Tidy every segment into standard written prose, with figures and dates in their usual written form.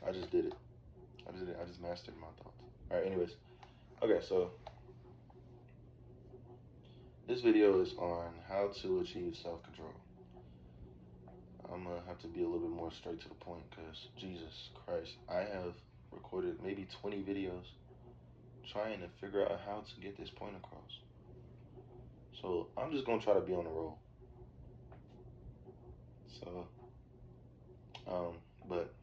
I just did it. I just did it. I just mastered my thoughts. All right. Anyways, okay. So this video is on how to achieve self-control. I'm gonna have to be a little bit more straight to the point because Jesus Christ, I have recorded maybe 20 videos trying to figure out how to get this point across. So I'm just gonna try to be on the roll. So, but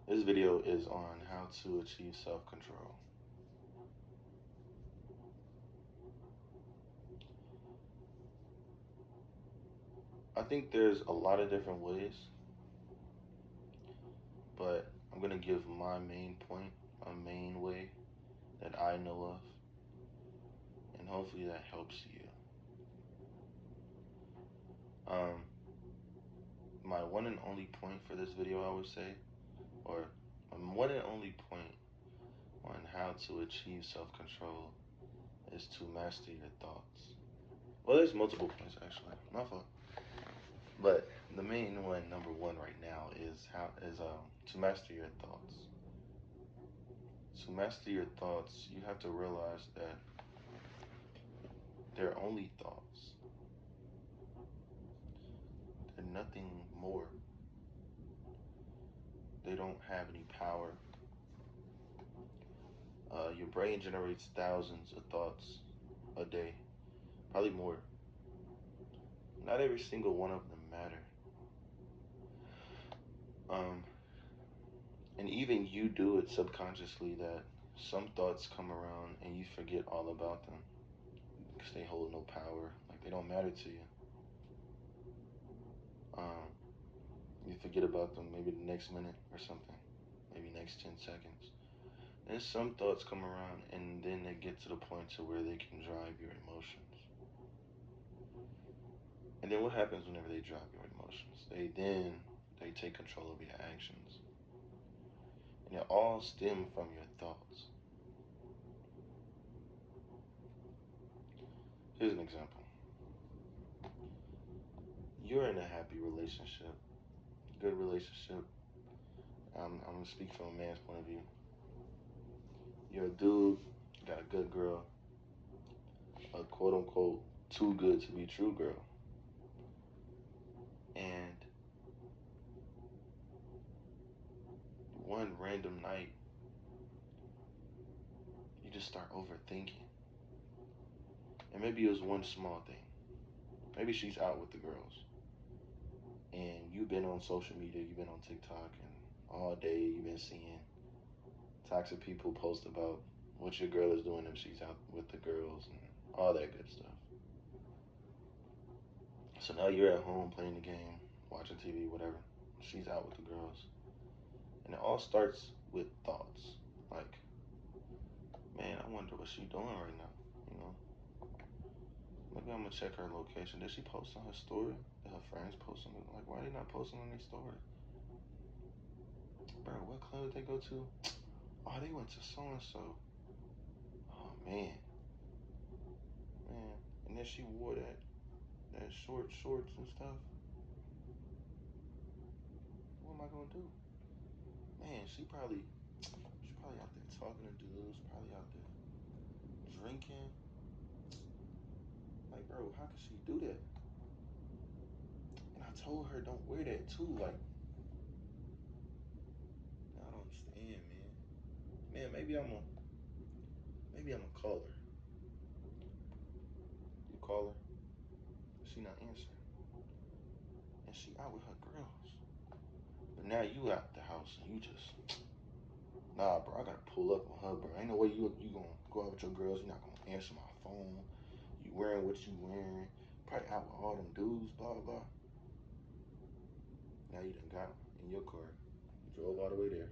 this video is on how to achieve self-control. I think there's a lot of different ways, but I'm gonna give my main point, a main way that I know of, and hopefully that helps you. Um, my one and only point for this video, I would say, or my one and only point on how to achieve self-control is to master your thoughts. Well, there's multiple points actually. My fault. But the main one, number one right now, is to master your thoughts. To master your thoughts, you have to realize that they're only thoughts. They're nothing more. They don't have any power. Your brain generates thousands of thoughts a day, probably more. Not every single one of them matter. Um, and even you do it subconsciously that some thoughts come around and you forget all about them because they hold no power, like they don't matter to you. Um, you forget about them maybe the next minute or something, maybe next 10 seconds. And some thoughts come around and then they get to the point to where they can drive your emotions. And then what happens whenever they drive your emotions? They take control of your actions. And it all stem from your thoughts. Here's an example. You're in a happy relationship, good relationship. I'm gonna speak from a man's point of view. You're a dude, got a good girl, a quote unquote too good to be true girl. And one random night, you just start overthinking. And maybe it was one small thing. Maybe she's out with the girls. And you've been on social media, you've been on TikTok, and all day you've been seeing toxic people post about what your girl is doing if she's out with the girls and all that good stuff. So now you're at home playing the game, watching TV, whatever. She's out with the girls. And it all starts with thoughts. Like, man, I wonder what she's doing right now, you know? Maybe I'm gonna check her location. Did she post on her story? Did her friends post on it? Like, why are they not posting on their story? Bro, what club did they go to? Oh, they went to so and so. Oh man, man. And then she wore that shorts and stuff. What am I gonna do? Man, she probably out there talking to dudes. Probably out there drinking. Like, bro, how could she do that? And I told her don't wear that too. Like, I don't understand, man. Man, maybe I'm gonna call her. You call her, she not answering, and she out with her girls. But now you out the house and you just nah, bro. I gotta pull up on her, bro. Ain't no way you gonna go out with your girls. You're not gonna answer my phone. You wearing what you wearing. Probably out with all them dudes. Blah blah. Now you done got in your car. You drove all the way there,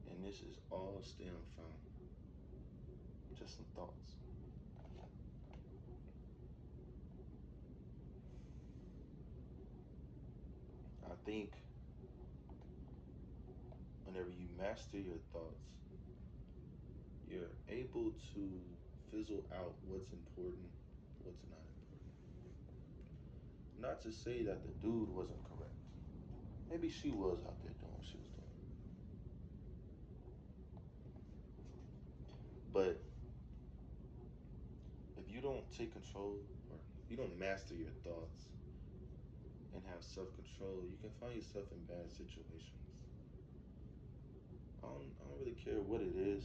and this is all stem from just some thoughts. I think whenever you master your thoughts, you're able to fizzle out what's important, what's not important. Not to say that the dude wasn't correct. Maybe she was out there doing what she was doing. But if you don't take control or you don't master your thoughts and have self control, you can find yourself in bad situations. I don't really care what it is.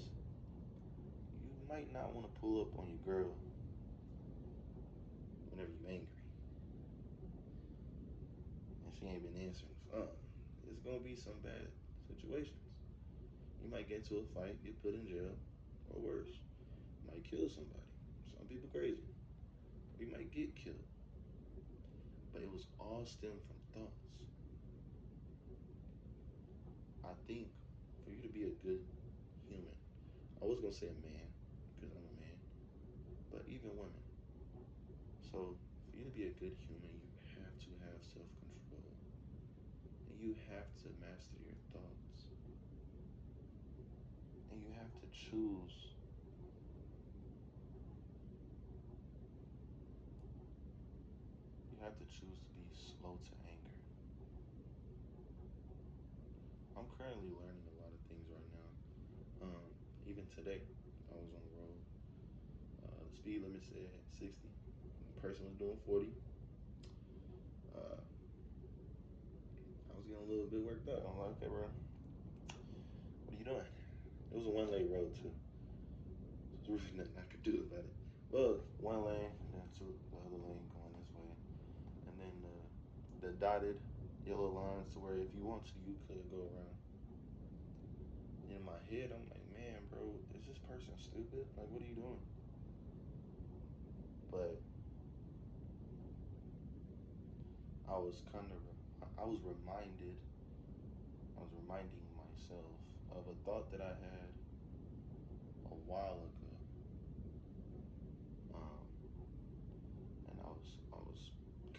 You might not want to pull up on your girl whenever you're angry and she ain't been answering the phone. It's gonna be some bad situations. You might get into a fight, get put in jail, or worse, you might kill somebody. Some people crazy. You might get killed. But it was all stemmed from thoughts. I think for you to be a good human, I was gonna say a man, because I'm a man, but even women. So for you to be a good human, you have to have self-control. And you have to master your thoughts. And you have to choose. You have to choose to be slow to anger. I'm currently learning a lot of things right now. Even today, I was on the road. The speed limit said 60. The person was doing 40. Uh, I was getting a little bit worked up. I'm like, okay, bro, what are you doing? It was a one-lane road too. So there's really nothing I could do about it. Well, one lane, and then the other lane going this way, and then the dotted yellow lines to where if you want to, you could go around. In my head, I'm like, man, bro, is this person stupid? Like, what are you doing? But I was kind of, I was reminded, I was reminding myself of a thought that I had a while ago. Um, and I was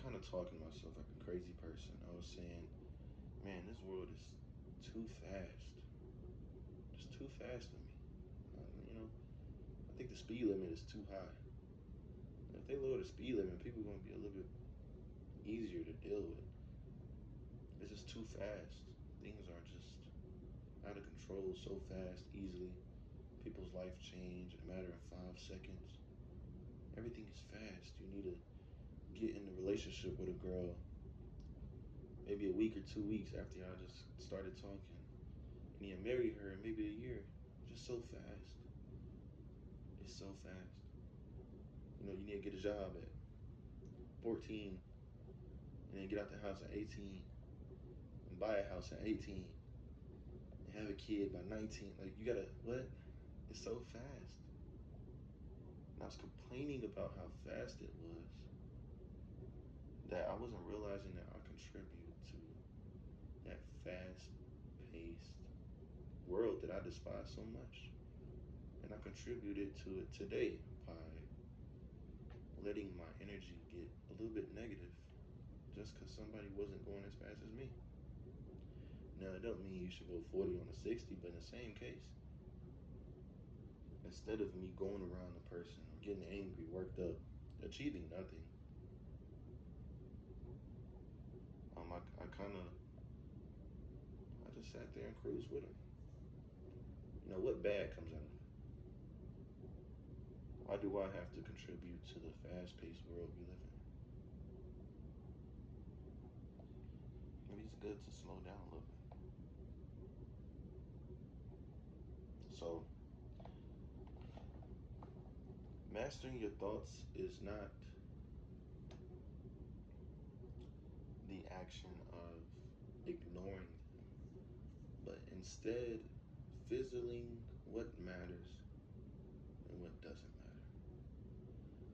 kind of talking to myself like a crazy person. I was saying, man, this world is too fast. It's too fast for me. You know, I think the speed limit is too high. If they lower the speed limit, people are going to be a little bit easier to deal with. It's just too fast. Things are just out of control so fast, easily. People's life change in a matter of 5 seconds. Everything is fast. You need to get in a relationship with a girl maybe a week or 2 weeks after y'all just started talking. And you marry her in maybe a year. Just so fast. It's so fast. You know, you need to get a job at 14 and then get out the house at 18 and buy a house at 18 and have a kid by 19. Like, you gotta, what? It's so fast. And I was complaining about how fast it was that I wasn't realizing that I contribute to that fast paced world that I despise so much. And I contributed to it today by letting my energy get a little bit negative just because somebody wasn't going as fast as me. Now, it don't mean you should go 40 on a 60, but in the same case, instead of me going around the person or getting angry, worked up, achieving nothing, I kind of, I just sat there and cruised with him. You know, what bad comes out of it? Why do I have to contribute to the fast-paced world we live in? Maybe it's good to slow down a little bit. So, mastering your thoughts is not the action of ignoring them, but instead fizzling what matters and what doesn't matter.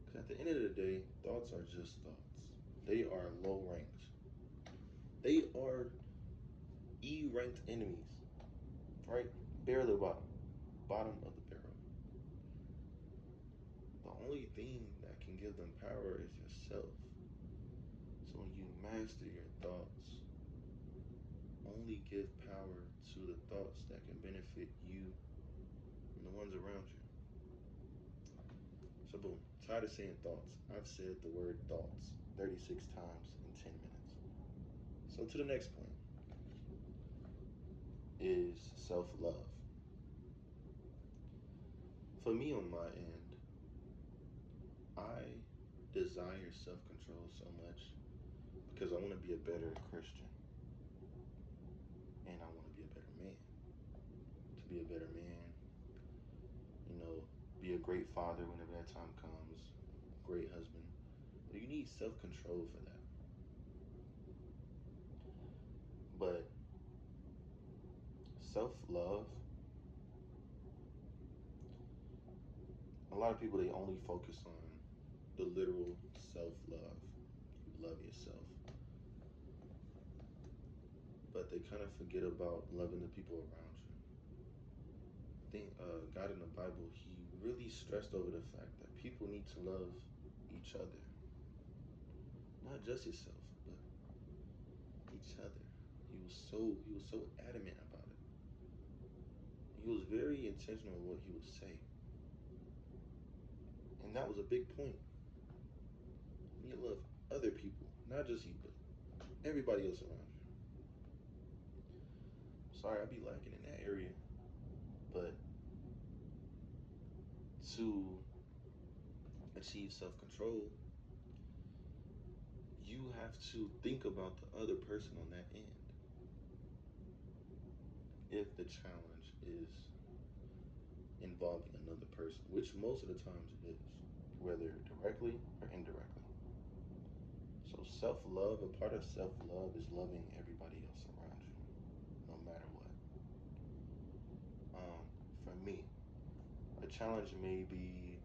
Because at the end of the day, thoughts are just thoughts. They are low ranked. They are E ranked enemies, right? Barely bottom of the barrel. The only thing that can give them power is yourself. So when you master your thoughts, only give power to the thoughts that can benefit you and the ones around you. So boom, tired of saying thoughts. I've said the word thoughts 36 times in 10 minutes. So to the next point. is self-love. For me on my end, I desire self-control so much because I want to be a better Christian and I want to be a better man. To be a better man, you know, be a great father whenever that time comes, great husband. But you need self-control for that. But self-love, a lot of people they only focus on the literal self-love. You love yourself. But they kind of forget about loving the people around you. I think God in the Bible, he really stressed over the fact that people need to love each other. Not just yourself, but each other. He was so adamant about it. He was very intentional with what he would say. And that was a big point. You need to love other people, not just you, but everybody else around you. Sorry, I be lacking in that area. But to achieve self control, you have to think about the other person on that end. If the challenge is involving another person, which most of the times it is, whether directly or indirectly. So self love, a part of self love is loving everybody else around you, no matter what. For me, a challenge may be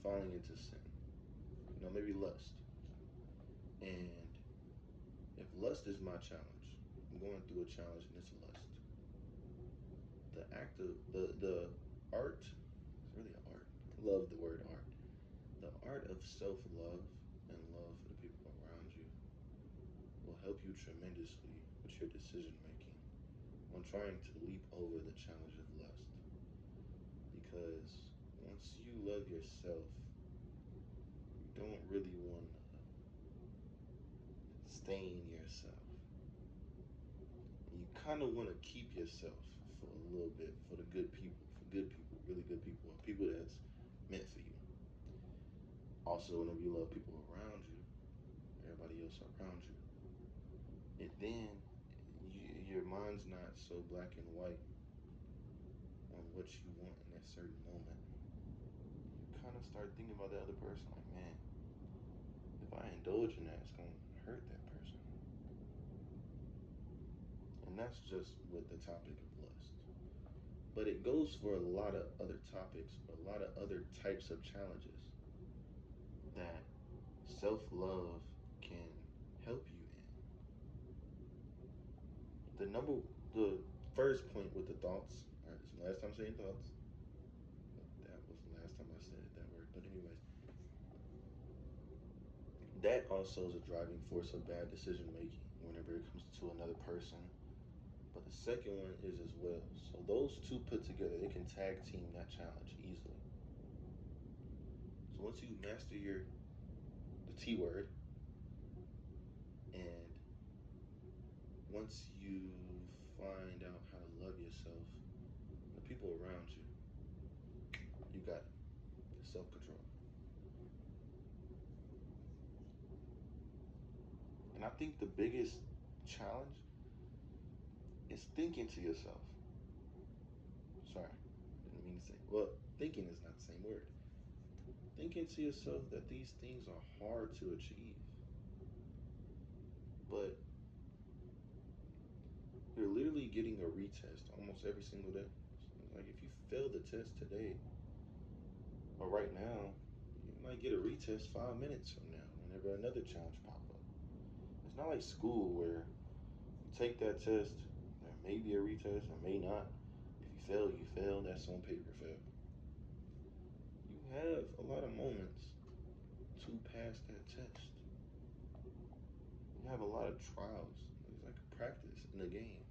falling into sin. Maybe lust. And if lust is my challenge, I'm going through a challenge and it's lust. The act of the art, it's really an art. I love the word art. The art of self love and love for the people around you will help you tremendously with your decision making on trying to leap over the challenge of lust. Because once you love yourself, you don't really want to stain yourself. You kind of want to keep yourself for a little bit for the good people, really good people, or people that's meant for you. Also, whenever you love people around you, everybody else around you, then your mind's not so black and white on what you want in that certain moment. You kind of start thinking about the other person like, man, if I indulge in that, it's going to hurt that person. And that's just with the topic of lust. But it goes for a lot of other topics, a lot of other types of challenges that self love can help you in. The first point with the thoughts, all right, this is my last time saying thoughts. That was the last time I said that word. But, anyways, that also is a driving force of bad decision making whenever it comes to another person. But the second one is as well. So those two put together, they can tag team that challenge easily. So once you master the T word, and once you find out how to love yourself, the people around you, you got it. Self control. And I think the biggest challenge is thinking to yourself. Sorry, didn't mean to say. Well, thinking is not the same word. Thinking to yourself that these things are hard to achieve. But you're literally getting a retest almost every single day. Like if you fail the test today or right now, you might get a retest 5 minutes from now whenever another challenge pop up. It's not like school where you take that test, there may be a retest or may not. If you fail, you fail. That's on paper fail. You have a lot of moments to pass that test. You have a lot of trials. It's like a practice in a game.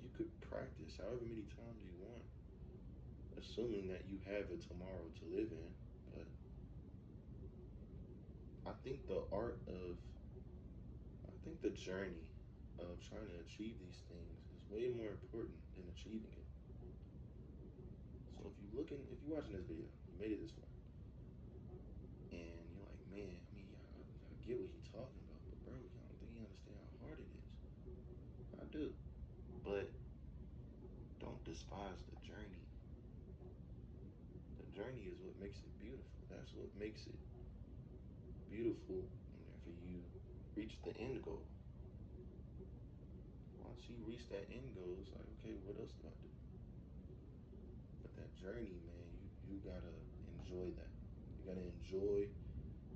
You could practice however many times you want, assuming that you have a tomorrow to live in. But I think the journey of trying to achieve these things is way more important than achieving it. So if you're watching this video, you made it this far, and you're like, man, I mean, I get what he's talking about, but bro, I don't think you understand how hard it is. I do, but don't despise the journey. The journey is what makes it beautiful. That's what makes it beautiful whenever you reach the end goal. Once you reach that end goal, it's like, okay, what else do I do? But that journey, man, you gotta enjoy that. You gotta enjoy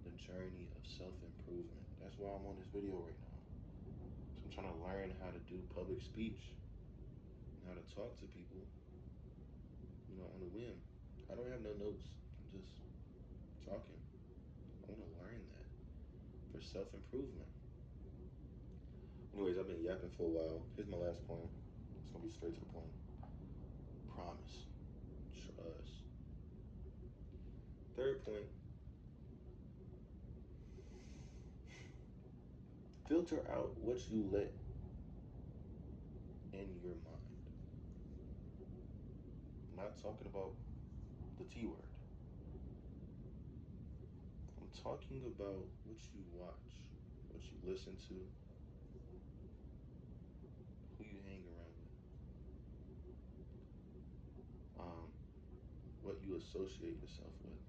the journey of self-improvement. That's why I'm on this video right now. So I'm trying to learn how to do public speech and how to talk to people, on a whim. I don't have no notes. I'm just talking. I want to learn that for self-improvement. Anyways, I've been yapping for a while. Here's my last point. It's gonna be straight to the point. Promise. Trust. Third point. Filter out what you let in your mind. I'm not talking about the T word. I'm talking about what you watch, what you listen to, who you hang around with, what you associate yourself with.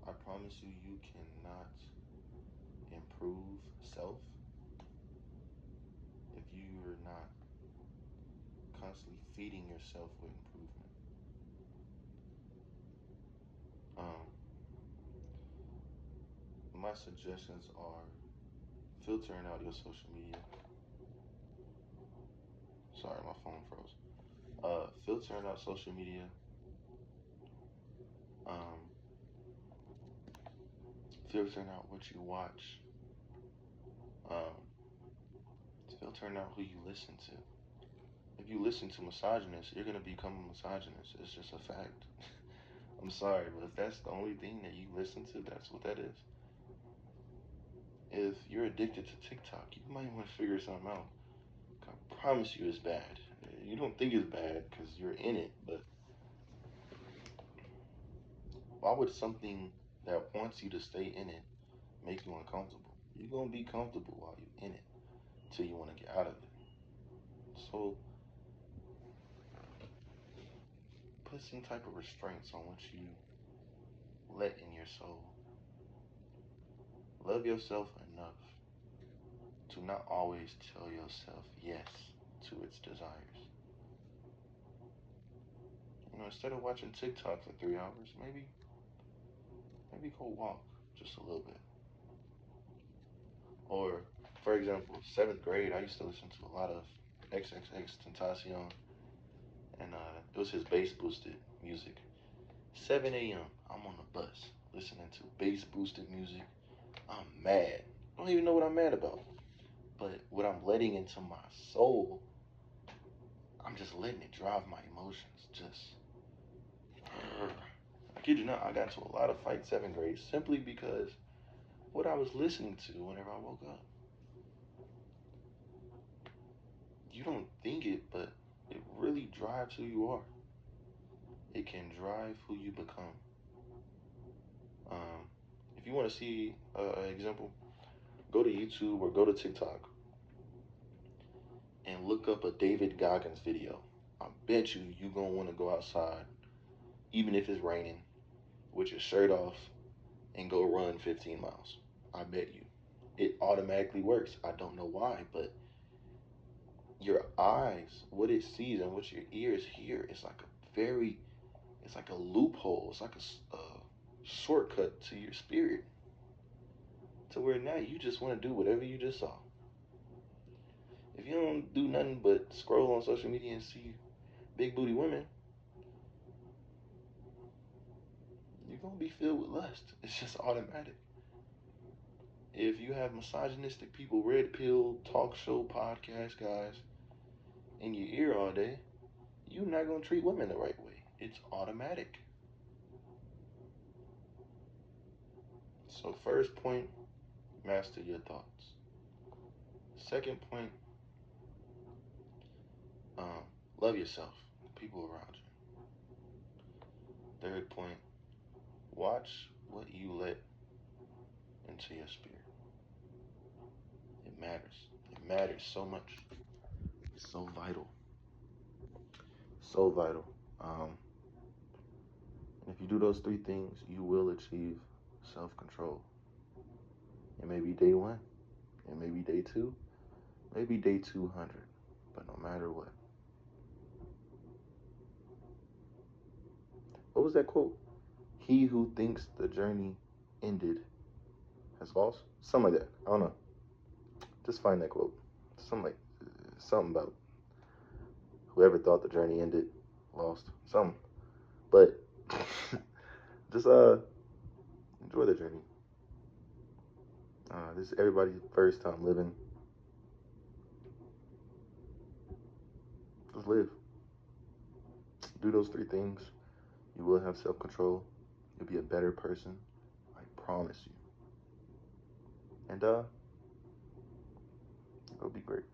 I promise you, you cannot improve self if you are not constantly feeding yourself with improvement. Um, my suggestions are filtering out your social media. Sorry, my phone froze. Filtering out social media. Um, filtering out what you watch. Um, filtering out who you listen to. If you listen to misogynists, you're gonna become a misogynist. It's just a fact. I'm sorry, but if that's the only thing that you listen to, that's what that is. If you're addicted to TikTok, you might want to figure something out. I promise you it's bad. You don't think it's bad because you're in it, but why would something that wants you to stay in it make you uncomfortable? You're going to be comfortable while you're in it till you want to get out of it. So put some type of restraints on what you let in your soul. Love yourself enough to not always tell yourself yes to its desires. Instead of watching TikTok for 3 hours, maybe go walk just a little bit. Or, for example, seventh grade, I used to listen to a lot of XXX Tentacion, and it was his bass boosted music. 7 a.m. I'm on the bus listening to bass boosted music. I'm mad. I don't even know what I'm mad about. But what I'm letting into my soul, I'm just letting it drive my emotions. Just, I kid you not, I got into a lot of fights 7th grade simply because what I was listening to whenever I woke up. You don't think it, but it really drives who you are. It can drive who you become. Um, if you want to see an example, go to YouTube or go to TikTok and look up a David Goggins video. I bet you're going to want to go outside, even if it's raining, with your shirt off and go run 15 miles. I bet you. It automatically works. I don't know why, but your eyes, what it sees and what your ears hear, it's like a loophole. It's like a shortcut to your spirit. To where now you just want to do whatever you just saw. If you don't do nothing but scroll on social media and see big booty women, you're going to be filled with lust. It's just automatic. If you have misogynistic people, red pill, talk show, podcast guys in your ear all day, you're not going to treat women the right way. It's automatic. So first point, master your thoughts. Second point, love yourself, people around you. Third point, watch what you let into your spirit. It matters. It matters so much. It's so vital. So vital. If you do those three things, you will achieve self-control. It may be day one, it may be day two, maybe day 200, but no matter what. What was that quote? He who thinks the journey ended has lost? Something like that. I don't know. Just find that quote. Something about whoever thought the journey ended lost. Something. But just enjoy the journey. This is everybody's first time living. Just live. Do those three things. You will have self-control. You'll be a better person. I promise you. And it'll be great.